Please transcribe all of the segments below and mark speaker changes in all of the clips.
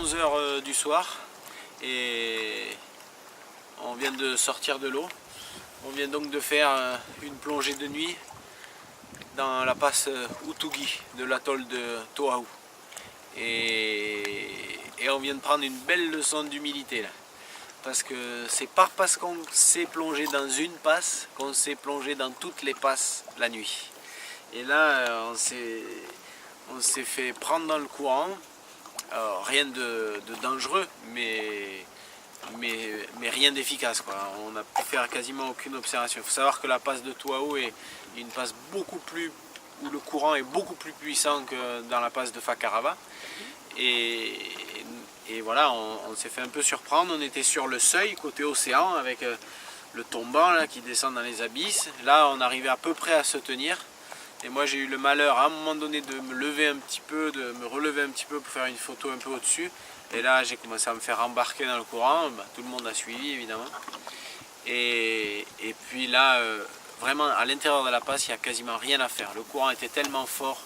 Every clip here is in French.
Speaker 1: 11 h du soir et on vient de sortir de l'eau. On vient donc de faire une plongée de nuit dans la passe Utugi de l'atoll de Toahu. Et on vient de prendre une belle leçon d'humilité là. Parce que c'est pas parce qu'on s'est plongé dans une passe qu'on s'est plongé dans toutes les passes la nuit. Et là, on s'est fait prendre dans le courant. Alors, rien de dangereux, mais rien d'efficace, quoi. On n'a pu faire quasiment aucune observation. Il faut savoir que la passe de Toahu est une passe beaucoup plus, où le courant est beaucoup plus puissant que dans la passe de Fakarava. Et voilà, on s'est fait un peu surprendre. On était sur le seuil, côté océan, avec le tombant là, qui descend dans les abysses. Là, on arrivait à peu près à se tenir. Et moi, j'ai eu le malheur à un moment donné de me lever un petit peu, de me relever un petit peu pour faire une photo un peu au-dessus. Et là, j'ai commencé à me faire embarquer dans le courant. Bah, tout le monde a suivi, évidemment. Et puis là, vraiment, à l'intérieur de la passe, il n'y a quasiment rien à faire. Le courant était tellement fort,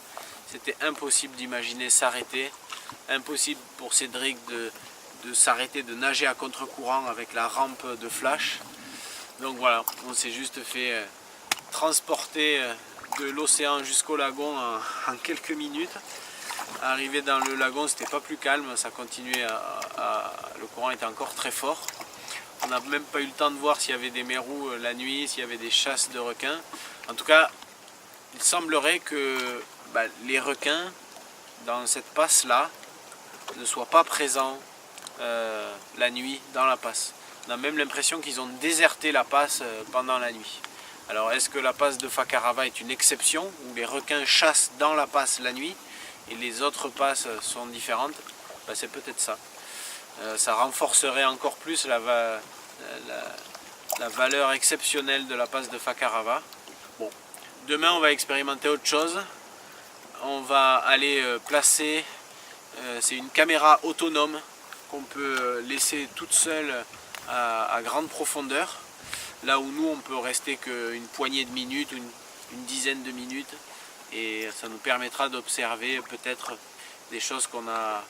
Speaker 1: c'était impossible d'imaginer s'arrêter. Impossible pour Cédric de s'arrêter, de nager à contre-courant avec la rampe de flash. Donc voilà, on s'est juste fait transporter de l'océan jusqu'au lagon en quelques minutes. Arrivé dans le lagon, c'était pas plus calme, ça continuait le courant était encore très fort. On n'a même pas eu le temps de voir s'il y avait des mérous la nuit, s'il y avait des chasses de requins. En tout cas, il semblerait que les requins, dans cette passe-là, ne soient pas présents la nuit dans la passe. On a même l'impression qu'ils ont déserté la passe pendant la nuit. Alors est-ce que la passe de Fakarava est une exception, où les requins chassent dans la passe la nuit et les autres passes sont différentes? C'est peut-être ça. Ça renforcerait encore plus la valeur exceptionnelle de la passe de Fakarava. Bon, demain on va expérimenter autre chose. On va aller placer, c'est une caméra autonome qu'on peut laisser toute seule à grande profondeur. Là où nous on peut rester qu'une poignée de minutes, une dizaine de minutes, et ça nous permettra d'observer peut-être des choses qu'on n'a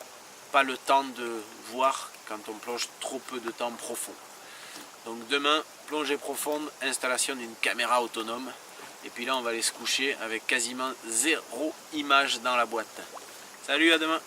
Speaker 1: pas le temps de voir quand on plonge trop peu de temps profond. Donc demain, plongée profonde, installation d'une caméra autonome, et puis là on va aller se coucher avec quasiment 0 image dans la boîte. Salut, à demain!